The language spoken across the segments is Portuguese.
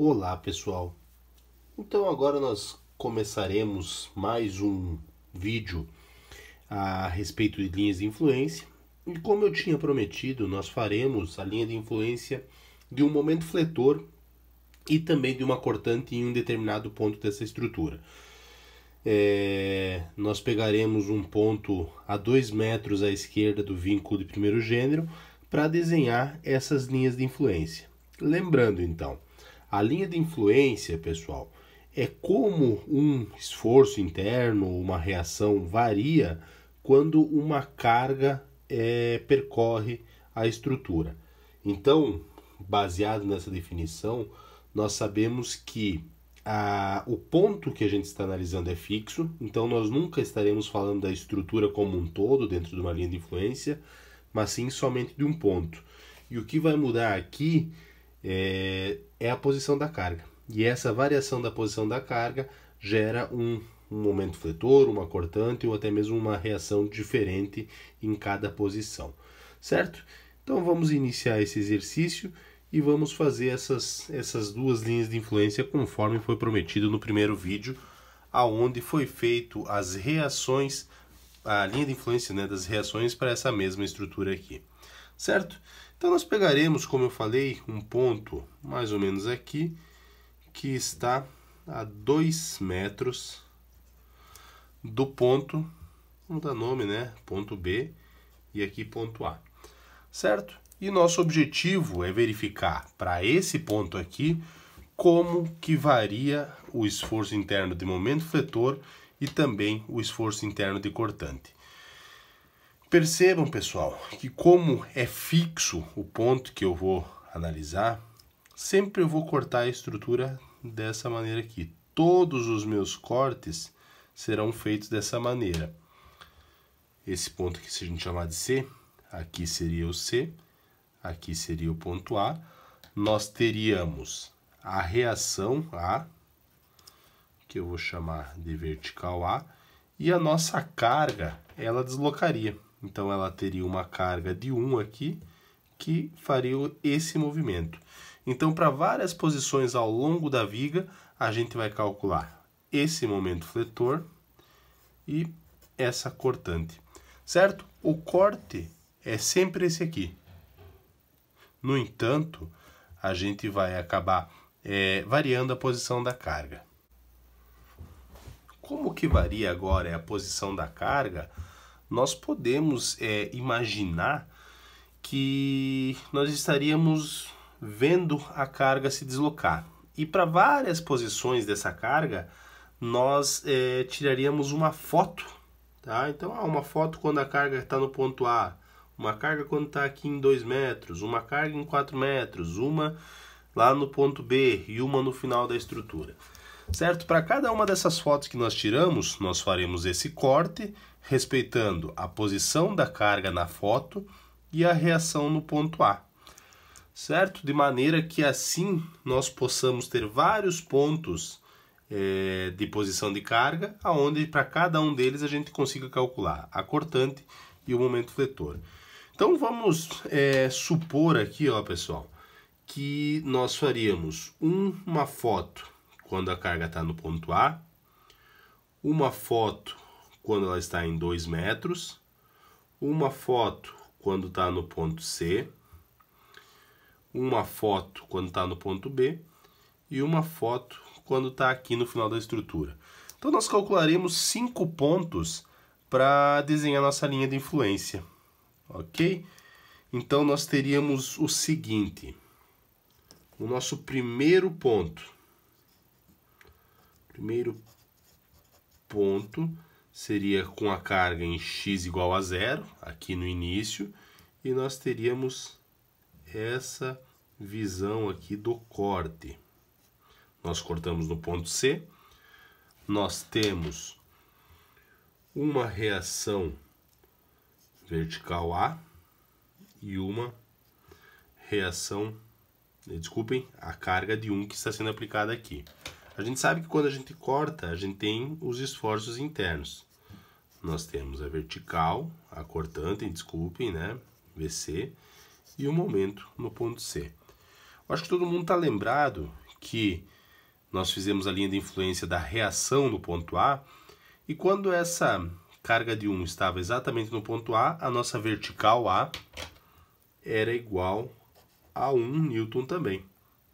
Olá pessoal, então agora nós começaremos mais um vídeo a respeito de linhas de influência e como eu tinha prometido nós faremos a linha de influência de um momento fletor e também de uma cortante em um determinado ponto dessa estrutura. Nós pegaremos um ponto a 2 metros à esquerda do vínculo de primeiro gênero para desenhar essas linhas de influência. Lembrando então, a linha de influência, pessoal, é como um esforço interno, uma reação varia quando uma carga percorre a estrutura. Então, baseado nessa definição, nós sabemos que o ponto que a gente está analisando é fixo, então nós nunca estaremos falando da estrutura como um todo dentro de uma linha de influência, mas sim somente de um ponto. E o que vai mudar aqui é a posição da carga. E essa variação da posição da carga gera um momento fletor, uma cortante ou até mesmo uma reação diferente em cada posição. Certo? Então vamos iniciar esse exercício e vamos fazer essas duas linhas de influência conforme foi prometido no primeiro vídeo, aonde foi feito as reações, a linha de influência, né, das reações para essa mesma estrutura aqui. Certo? Então nós pegaremos, como eu falei, um ponto mais ou menos aqui, que está a 2 metros do ponto, vamos dar nome, né? Ponto B e aqui ponto A. Certo? E nosso objetivo é verificar para esse ponto aqui como que varia o esforço interno de momento fletor e também o esforço interno de cortante. Percebam, pessoal, que como é fixo o ponto que eu vou analisar, sempre eu vou cortar a estrutura dessa maneira aqui. Todos os meus cortes serão feitos dessa maneira. Esse ponto aqui, se a gente chamar de C, aqui seria o C, aqui seria o ponto A. Nós teríamos a reação A, que eu vou chamar de vertical A, e a nossa carga, ela deslocaria. Então, ela teria uma carga de 1 aqui, que faria esse movimento. Então, para várias posições ao longo da viga, a gente vai calcular esse momento fletor e essa cortante. Certo? O corte é sempre esse aqui. No entanto, a gente vai acabar variando a posição da carga. Como que varia agora a posição da carga? Nós podemos imaginar que nós estaríamos vendo a carga se deslocar. E para várias posições dessa carga, nós tiraríamos uma foto. Tá? Então, uma foto quando a carga está no ponto A, uma carga quando está aqui em 2 metros, uma carga em 4 metros, uma lá no ponto B e uma no final da estrutura. Certo? Para cada uma dessas fotos que nós tiramos, nós faremos esse corte, respeitando a posição da carga na foto e a reação no ponto A. Certo? De maneira que assim nós possamos ter vários pontos de posição de carga, aonde para cada um deles a gente consiga calcular a cortante e o momento fletor. Então vamos supor aqui, ó, pessoal, que nós faríamos uma foto quando a carga está no ponto A, uma foto quando ela está em 2 metros, uma foto quando está no ponto C, uma foto quando está no ponto B e uma foto quando está aqui no final da estrutura. Então nós calcularemos 5 pontos para desenhar nossa linha de influência, ok? Então nós teríamos o seguinte, o nosso primeiro ponto seria com a carga em x igual a 0, aqui no início, e nós teríamos essa visão aqui do corte. Nós cortamos no ponto C, nós temos uma reação vertical A e uma reação, desculpem, a carga de 1 que está sendo aplicada aqui. A gente sabe que quando a gente corta, a gente tem os esforços internos. Nós temos a vertical, a cortante, desculpem, né? VC, e o momento no ponto C. Eu acho que todo mundo está lembrado que nós fizemos a linha de influência da reação no ponto A, e quando essa carga de 1 estava exatamente no ponto A, a nossa vertical A era igual a 1 Newton também,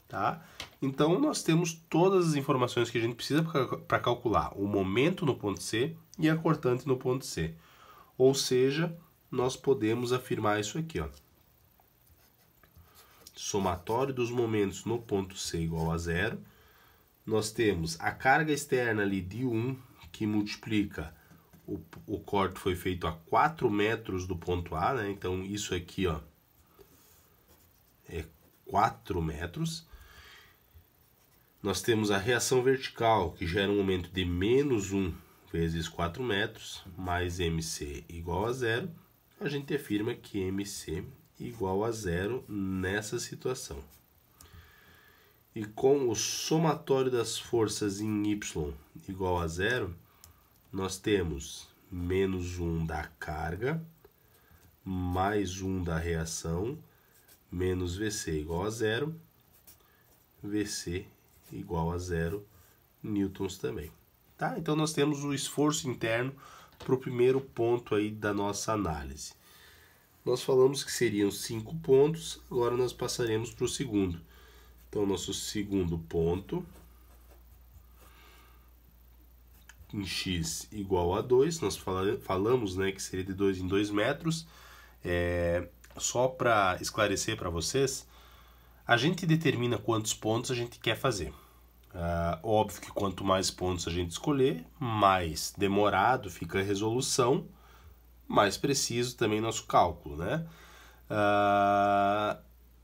tá? Então nós temos todas as informações que a gente precisa para calcular o momento no ponto C e a cortante no ponto C. Ou seja, nós podemos afirmar isso aqui, ó. Somatório dos momentos no ponto C igual a zero. Nós temos a carga externa ali de 1, que multiplica, o corte foi feito a 4 metros do ponto A, né? Então isso aqui, ó, é 4 metros. Nós temos a reação vertical, que gera um momento de menos 1 vezes 4 metros, mais MC igual a zero. A gente afirma que MC igual a zero nessa situação. E com o somatório das forças em Y igual a zero, nós temos menos 1 da carga, mais 1 da reação, menos VC igual a zero, VC igual a zero newtons também. Tá? Então nós temos o esforço interno para o primeiro ponto aí da nossa análise. Nós falamos que seriam 5 pontos, agora nós passaremos para o segundo. Então nosso segundo ponto, em x igual a 2, nós falamos, né, que seria de 2 em 2 metros. Só para esclarecer para vocês, a gente determina quantos pontos a gente quer fazer. Óbvio que quanto mais pontos a gente escolher, mais demorado fica a resolução, mais preciso também nosso cálculo, né?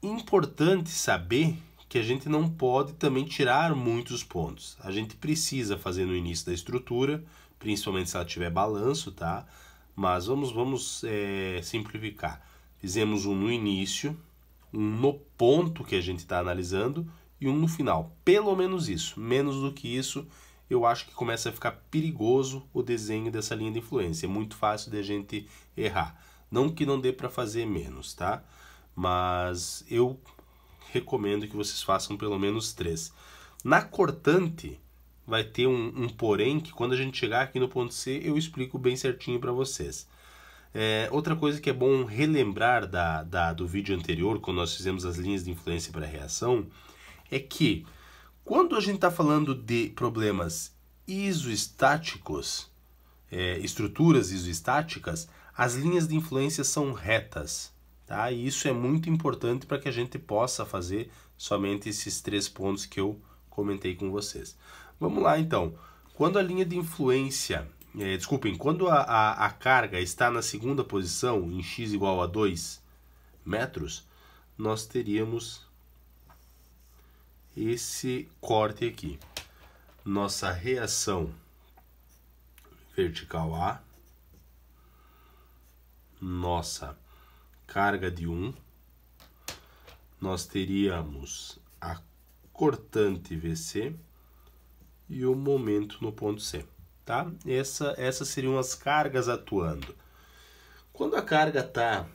Importante saber que a gente não pode também tirar muitos pontos. A gente precisa fazer no início da estrutura, principalmente se ela tiver balanço, tá? Mas vamos simplificar. Fizemos um no início, um no ponto que a gente está analisando e um no final. Pelo menos isso. Menos do que isso, eu acho que começa a ficar perigoso o desenho dessa linha de influência. É muito fácil de a gente errar. Não que não dê para fazer menos, tá? Mas eu recomendo que vocês façam pelo menos 3. Na cortante, vai ter um porém que quando a gente chegar aqui no ponto C, eu explico bem certinho para vocês. Outra coisa que é bom relembrar do vídeo anterior, quando nós fizemos as linhas de influência para a reação, é que quando a gente está falando de problemas isoestáticos, estruturas isoestáticas, as linhas de influência são retas. Tá? E isso é muito importante para que a gente possa fazer somente esses 3 pontos que eu comentei com vocês. Vamos lá então. Quando a linha de influência, quando a carga está na segunda posição, em x igual a 2 metros, nós teríamos esse corte aqui. Nossa reação vertical A, nossa carga de 1, nós teríamos a cortante VC e o momento no ponto C, tá? Essas seriam as cargas atuando. Quando a carga está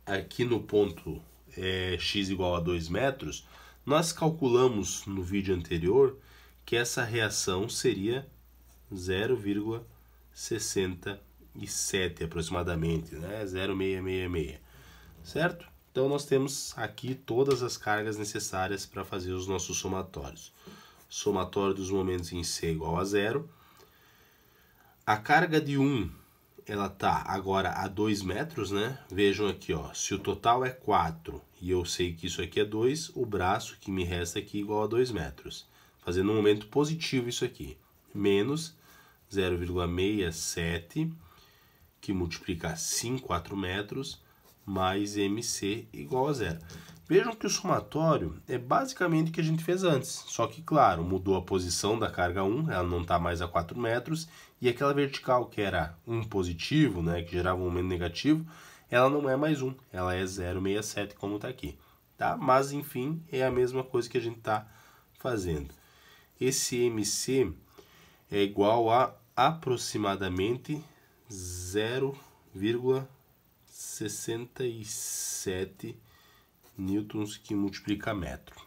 aqui no ponto x igual a 2 metros, nós calculamos no vídeo anterior que essa reação seria 0,67 aproximadamente, né? 0,666. Certo? Então nós temos aqui todas as cargas necessárias para fazer os nossos somatórios. Somatório dos momentos em C igual a 0. A carga de 1, ela está agora a 2 metros, né? Vejam aqui, ó, se o total é 4 e eu sei que isso aqui é 2, o braço que me resta aqui é igual a 2 metros. Fazendo um momento positivo isso aqui. Menos 0,67, que multiplica 5, 4 metros, mais MC igual a zero. Vejam que o somatório é basicamente o que a gente fez antes, só que, claro, mudou a posição da carga 1, ela não está mais a 4 metros, e aquela vertical que era 1 positivo, né, que gerava um momento negativo, ela não é mais 1, ela é 0,67, como está aqui. Tá? Mas, enfim, é a mesma coisa que a gente está fazendo. Esse MC é igual a aproximadamente 0,67 newtons que multiplica metro.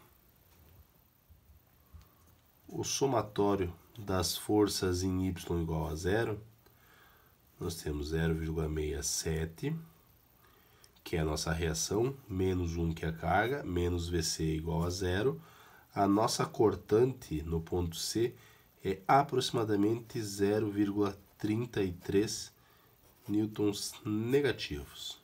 o somatório das forças em y igual a zero, nós temos 0,67, que é a nossa reação, menos 1, que é a carga, menos VC igual a zero. A nossa cortante no ponto C é aproximadamente 0,33 newtons negativos.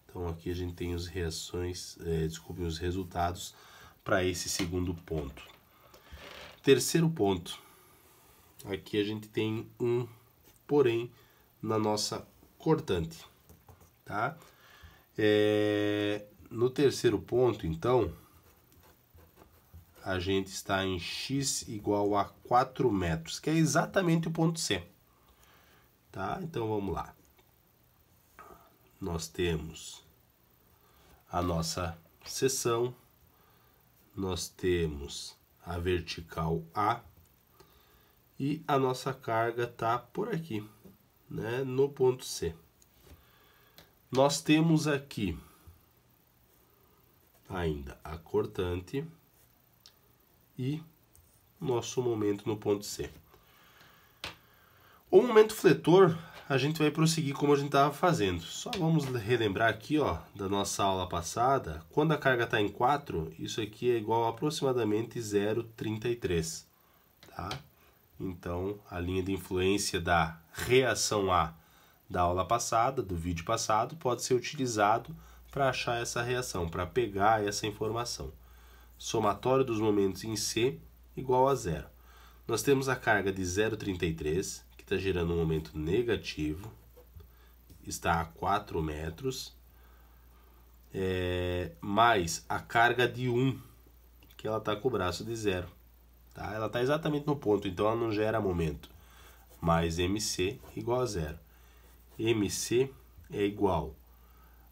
Então aqui a gente tem os os resultados para esse segundo ponto. Terceiro ponto. Aqui a gente tem um porém na nossa cortante, tá? No terceiro ponto, então, a gente está em x igual a 4 metros, que é exatamente o ponto C. Tá? Então vamos lá. Nós temos a nossa seção, nós temos a vertical A e a nossa carga está por aqui, né, no ponto C. Nós temos aqui ainda a cortante e nosso momento no ponto C. O momento fletor, a gente vai prosseguir como a gente estava fazendo. Só vamos relembrar aqui, ó, da nossa aula passada. Quando a carga está em 4, isso aqui é igual a aproximadamente 0,33. Tá? Então, a linha de influência da reação A da aula passada, do vídeo passado, pode ser utilizado para achar essa reação, para pegar essa informação. Somatório dos momentos em C igual a zero. Nós temos a carga de 0,33, que está gerando um momento negativo, está a 4 metros, mais a carga de 1, que ela está com o braço de 0. Tá? Ela está exatamente no ponto, então ela não gera momento. Mais MC igual a zero. MC é igual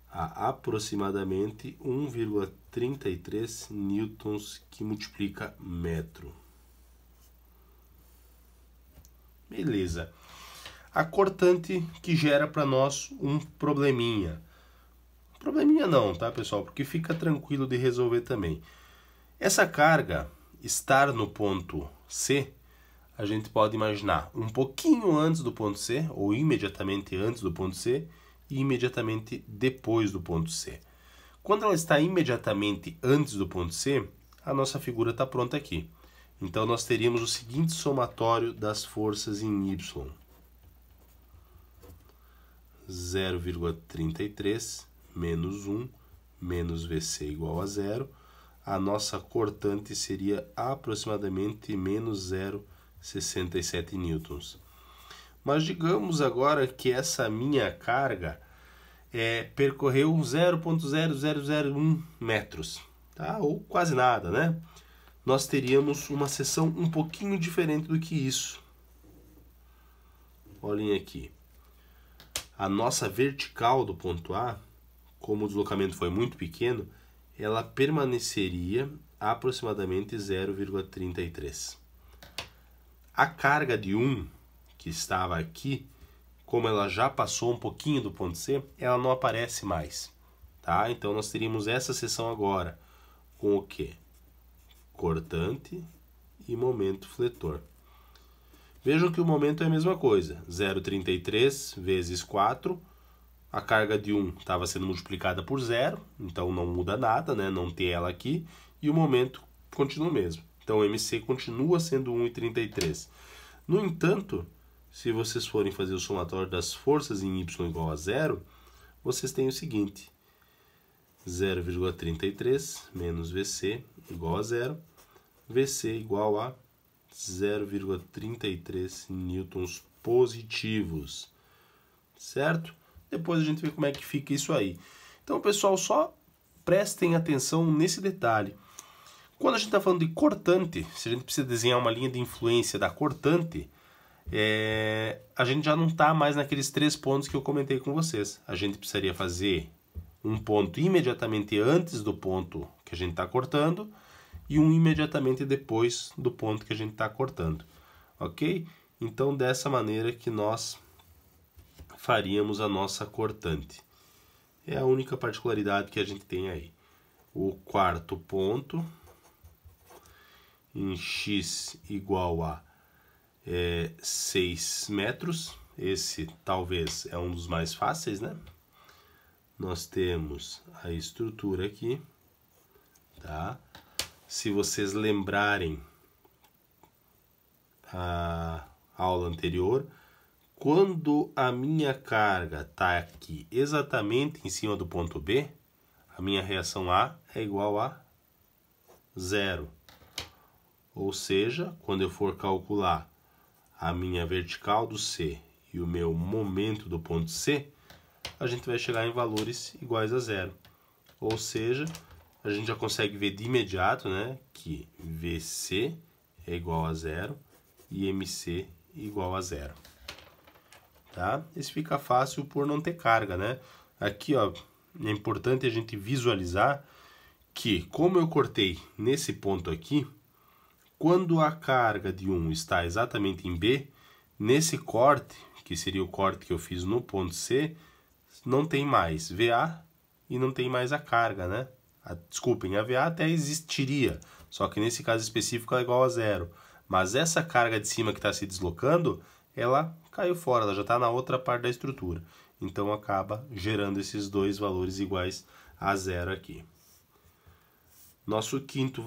a aproximadamente 1,33 newtons, que multiplica metro. Beleza. A cortante que gera para nós um probleminha. Probleminha não, tá, pessoal? Porque fica tranquilo de resolver também. Essa carga estar no ponto C, a gente pode imaginar um pouquinho antes do ponto C, ou imediatamente antes do ponto C, e imediatamente depois do ponto C. Quando ela está imediatamente antes do ponto C, a nossa figura está pronta aqui. Então nós teríamos o seguinte somatório das forças em Y. 0,33 menos 1 menos VC igual a zero. A nossa cortante seria aproximadamente menos 0,67 newtons. Mas digamos agora que essa minha carga percorreu 0,0001 metros, tá? Ou quase nada, né? Nós teríamos uma seção um pouquinho diferente do que isso. Olhem aqui. A nossa vertical do ponto A, como o deslocamento foi muito pequeno, ela permaneceria a aproximadamente 0,33. A carga de 1, que estava aqui, como ela já passou um pouquinho do ponto C, ela não aparece mais. Tá? Então nós teríamos essa seção agora com o quê? Cortante e momento fletor. Vejam que o momento é a mesma coisa, 0,33 vezes 4, a carga de 1 estava sendo multiplicada por 0, então não muda nada, né? Não tem ela aqui, e o momento continua o mesmo. Então o MC continua sendo 1,33. No entanto, se vocês forem fazer o somatório das forças em Y igual a zero, vocês têm o seguinte, 0,33 menos VC igual a zero, VC igual a 0,33 newtons positivos, certo? Depois a gente vê como é que fica isso aí. Então, pessoal, só prestem atenção nesse detalhe. Quando a gente está falando de cortante, se a gente precisa desenhar uma linha de influência da cortante, a gente já não está mais naqueles 3 pontos que eu comentei com vocês. A gente precisaria fazer um ponto imediatamente antes do ponto que a gente está cortando e um imediatamente depois do ponto que a gente está cortando, ok? Então, dessa maneira que nós faríamos a nossa cortante. É a única particularidade que a gente tem aí. O quarto ponto, em x igual a 6 metros. Esse talvez é um dos mais fáceis, né? Nós temos a estrutura aqui, tá? Se vocês lembrarem a aula anterior, quando a minha carga está aqui exatamente em cima do ponto B, a minha reação A é igual a 0. Ou seja, quando eu for calcular a minha vertical do C e o meu momento do ponto C, a gente vai chegar em valores iguais a 0. Ou seja, a gente já consegue ver de imediato, né, que VC é igual a 0 e MC igual a 0. Tá? Isso fica fácil por não ter carga, né? Aqui, ó, é importante a gente visualizar que, como eu cortei nesse ponto aqui, quando a carga de 1 está exatamente em B, nesse corte, que seria o corte que eu fiz no ponto C, não tem mais VA e não tem mais a carga, né? Desculpem, a VA até existiria, só que nesse caso específico é igual a 0. Mas essa carga de cima que está se deslocando, ela caiu fora, ela já está na outra parte da estrutura. Então acaba gerando esses dois valores iguais a 0 aqui. Nosso quinto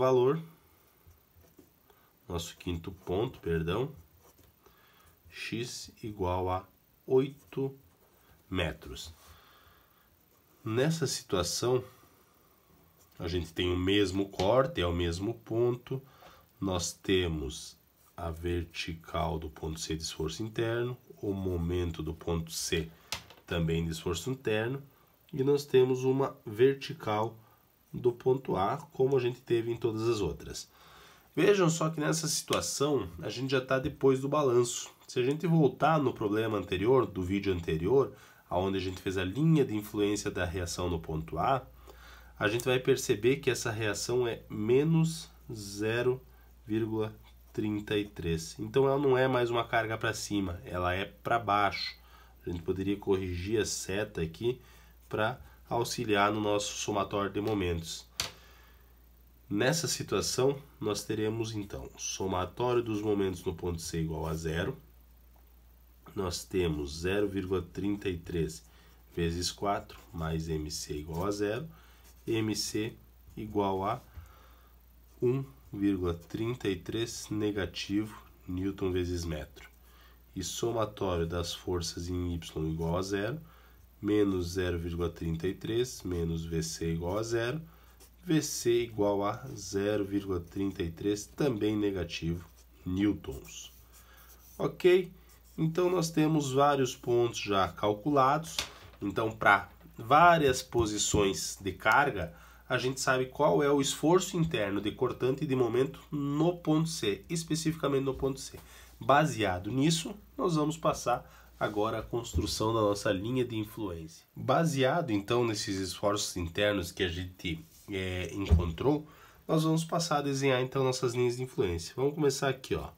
ponto, x igual a 8 metros. Nessa situação, a gente tem o mesmo corte, é o mesmo ponto, nós temos a vertical do ponto C de esforço interno, o momento do ponto C também de esforço interno, e nós temos uma vertical do ponto A, como a gente teve em todas as outras. Vejam só que nessa situação, a gente já está depois do balanço. Se a gente voltar no problema anterior, do vídeo anterior, onde a gente fez a linha de influência da reação no ponto A, a gente vai perceber que essa reação é menos 0,33. Então ela não é mais uma carga para cima, ela é para baixo. A gente poderia corrigir a seta aqui para auxiliar no nosso somatório de momentos. Nessa situação, nós teremos então o somatório dos momentos no ponto C igual a 0. Nós temos 0,33 vezes 4 mais MC igual a 0. MC igual a 1,33 negativo Newton vezes metro. E somatório das forças em Y igual a 0, menos 0,33 menos VC igual a 0, VC igual a 0,33, também negativo, newtons. Ok? Então, nós temos vários pontos já calculados. Então, para várias posições de carga, a gente sabe qual é o esforço interno de cortante e de momento no ponto C, especificamente no ponto C. Baseado nisso, nós vamos passar agora a construção da nossa linha de influência. Baseado, então, nesses esforços internos que a gente encontrou, nós vamos passar a desenhar, então, nossas linhas de influência. Vamos começar aqui, ó.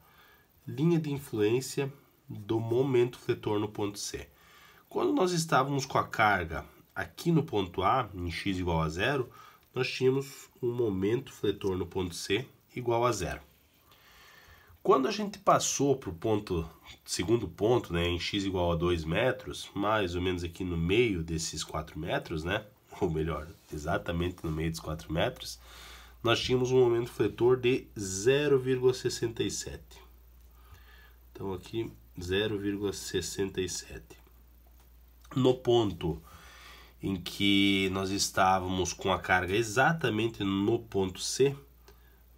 Linha de influência do momento fletor no ponto C. Quando nós estávamos com a carga aqui no ponto A, em x igual a 0, nós tínhamos um momento fletor no ponto C igual a 0. Quando a gente passou para o segundo ponto, né, em x igual a 2 metros, mais ou menos aqui no meio desses 4 metros, né, ou melhor, exatamente no meio dos 4 metros, nós tínhamos um momento fletor de 0,67. Então aqui 0,67. No ponto em que nós estávamos com a carga exatamente no ponto C,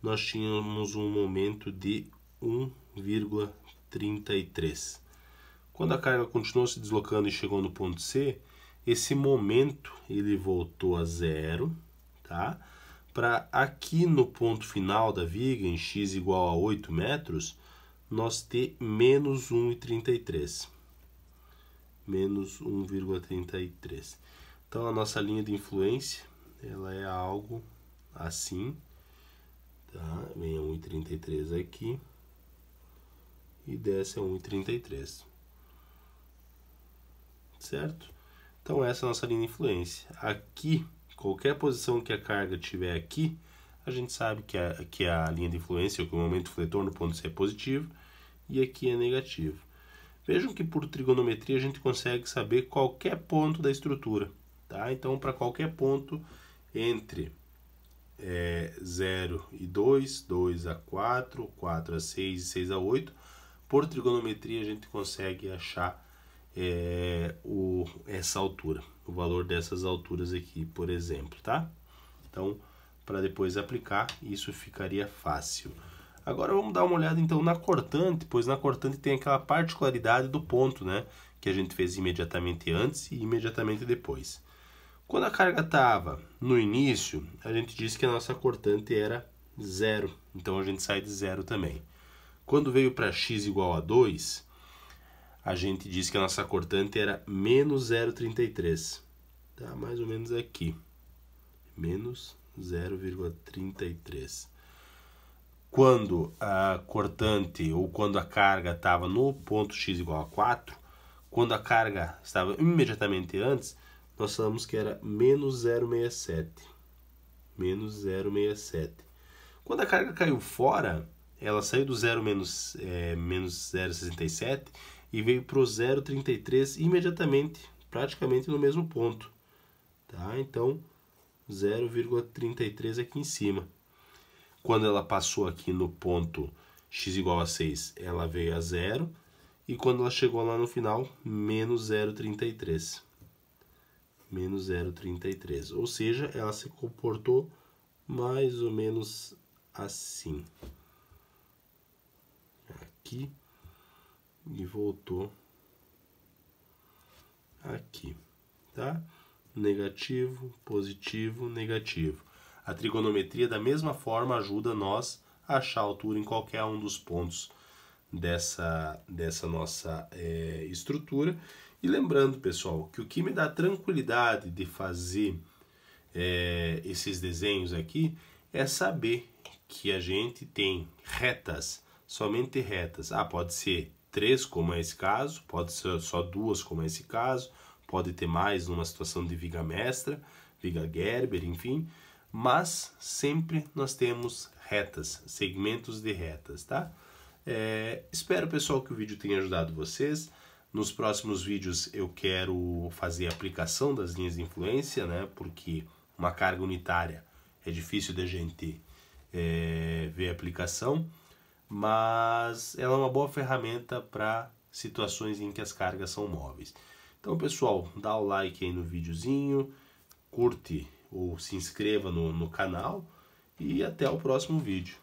nós tínhamos um momento de 1,33. Quando a carga continuou se deslocando e chegou no ponto C, esse momento ele voltou a 0, tá? Para aqui no ponto final da viga, em x igual a 8 metros, nós ter menos 1,33. Menos 1,33. Então a nossa linha de influência, ela é algo assim, tá? Vem a 1,33 aqui e desce a 1,33. Certo? Então essa é a nossa linha de influência. Aqui, qualquer posição que a carga tiver aqui, a gente sabe que a linha de influência, ou que o momento fletor no ponto C é positivo, e aqui é negativo. Vejam que por trigonometria a gente consegue saber qualquer ponto da estrutura. Tá? Então, para qualquer ponto entre 0 e 2, 2 a 4, 4 a 6 e 6 a 8, por trigonometria a gente consegue achar essa altura, o valor dessas alturas aqui, por exemplo, tá? Então, para depois aplicar, isso ficaria fácil. Agora vamos dar uma olhada então na cortante, pois na cortante tem aquela particularidade do ponto, né? Que a gente fez imediatamente antes e imediatamente depois. Quando a carga estava no início, a gente disse que a nossa cortante era 0, então a gente sai de 0 também. Quando veio para x igual a 2, a gente disse que a nossa cortante era menos 0,33. Tá? Mais ou menos aqui. Menos 0,33. Quando a cortante ou quando a carga estava no ponto x igual a 4, quando a carga estava imediatamente antes, nós falamos que era menos 0,67. Menos 0,67. Quando a carga caiu fora, ela saiu do 0 menos 0,67 e veio para o 0,33 imediatamente, praticamente no mesmo ponto. Tá? Então, 0,33 aqui em cima. Quando ela passou aqui no ponto x igual a 6, ela veio a 0. E quando ela chegou lá no final, menos 0,33. Menos 0,33. Ou seja, ela se comportou mais ou menos assim. Aqui. E voltou aqui. Tá? Negativo, positivo, negativo. A trigonometria, da mesma forma, ajuda nós a achar a altura em qualquer um dos pontos dessa nossa estrutura. E lembrando, pessoal, que o que me dá tranquilidade de fazer esses desenhos aqui é saber que a gente tem retas, somente retas. Pode ser 3, como é esse caso, pode ser só 2, como é esse caso, pode ter mais numa situação de viga mestra, viga Gerber, enfim, mas sempre nós temos retas, segmentos de retas, tá? Espero, pessoal, que o vídeo tenha ajudado vocês. Nos próximos vídeos eu quero fazer a aplicação das linhas de influência, né? Porque uma carga unitária é difícil de a gente ver a aplicação, mas ela é uma boa ferramenta para situações em que as cargas são móveis. Então, pessoal, dá o like aí no videozinho, curte ou se inscreva no canal e até o próximo vídeo.